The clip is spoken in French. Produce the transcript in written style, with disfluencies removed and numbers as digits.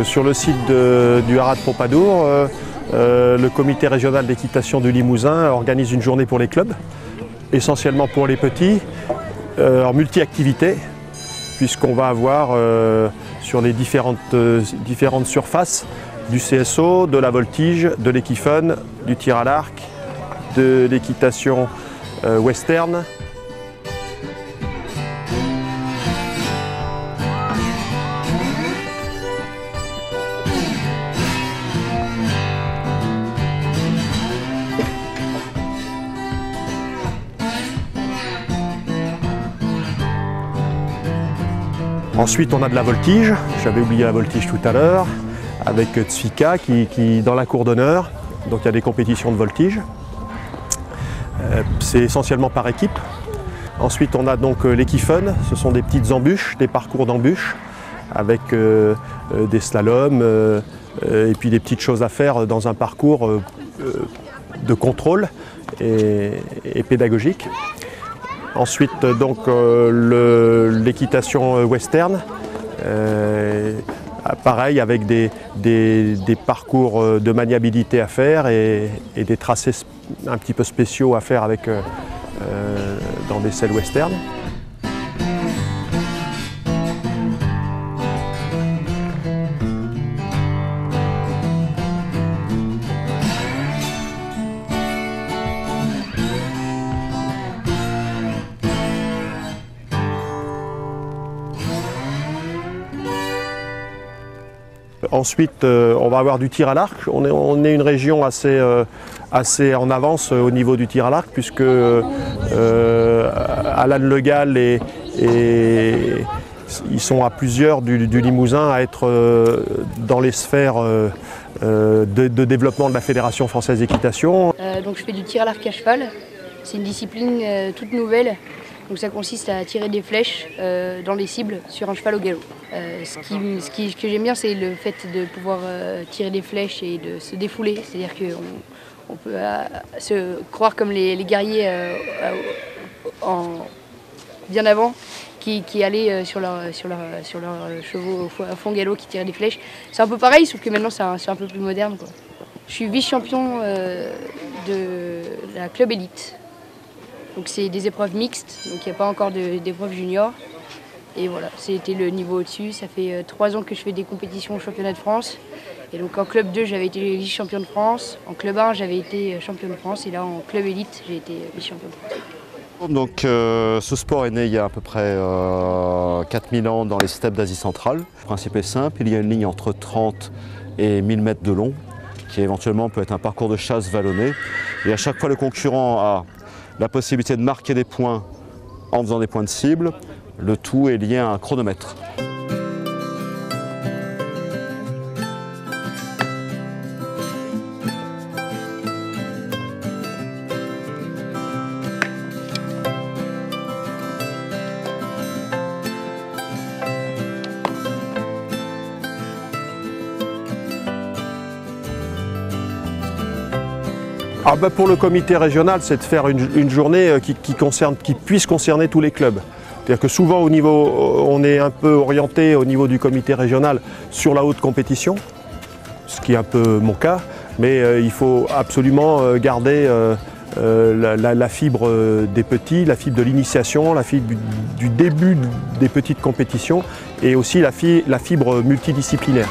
Sur le site du haras de Pompadour, le comité régional d'équitation du Limousin organise une journée pour les clubs, essentiellement pour les petits, en multi-activité, puisqu'on va avoir sur les différentes surfaces du CSO, de la voltige, de l'équifun, du tir à l'arc, de l'équitation western. Ensuite, on a de la voltige. J'avais oublié la voltige tout à l'heure, avec Tsvika qui dans la cour d'honneur. Donc il y a des compétitions de voltige. C'est essentiellement par équipe. Ensuite, on a donc l'équifun. Ce sont des petites embûches, des parcours d'embûches, avec des slaloms et puis des petites choses à faire dans un parcours de contrôle et pédagogique. Ensuite, l'équitation western, pareil avec des parcours de maniabilité à faire et des tracés un petit peu spéciaux à faire dans des selles western. Ensuite, on va avoir du tir à l'arc. On est une région assez en avance au niveau du tir à l'arc, puisque Alan Legal ils sont à plusieurs du Limousin à être dans les sphères de développement de la Fédération française d'équitation. Donc je fais du tir à l'arc à cheval. C'est une discipline toute nouvelle. Donc ça consiste à tirer des flèches dans les cibles sur un cheval au galop. Ce que j'aime bien, c'est le fait de pouvoir tirer des flèches et de se défouler. C'est-à-dire qu'on peut se croire comme les guerriers bien avant qui allaient sur leurs chevaux à fond galop, qui tiraient des flèches. C'est un peu pareil, sauf que maintenant c'est un peu plus moderne, quoi. Je suis vice-champion de la club élite. Donc c'est des épreuves mixtes, donc il n'y a pas encore d'épreuves juniors. Et voilà, c'était le niveau au-dessus. Ça fait 3 ans que je fais des compétitions au championnat de France. Et donc en club 2, j'avais été vice-champion de France. En club 1, j'avais été champion de France. Et là, en club élite, j'ai été vice-champion de France. Donc ce sport est né il y a à peu près 4000 ans dans les steppes d'Asie centrale. Le principe est simple, il y a une ligne entre 30 et 1000 mètres de long, qui éventuellement peut être un parcours de chasse vallonné. Et à chaque fois, le concurrent a la possibilité de marquer des points en faisant des points de cible. Le tout est lié à un chronomètre. Pour le comité régional, c'est de faire une journée qui puisse concerner tous les clubs. C'est-à-dire que souvent on est un peu orienté au niveau du comité régional sur la haute compétition, ce qui est un peu mon cas, mais il faut absolument garder la fibre des petits, la fibre de l'initiation, la fibre du début des petites compétitions et aussi la fibre multidisciplinaire.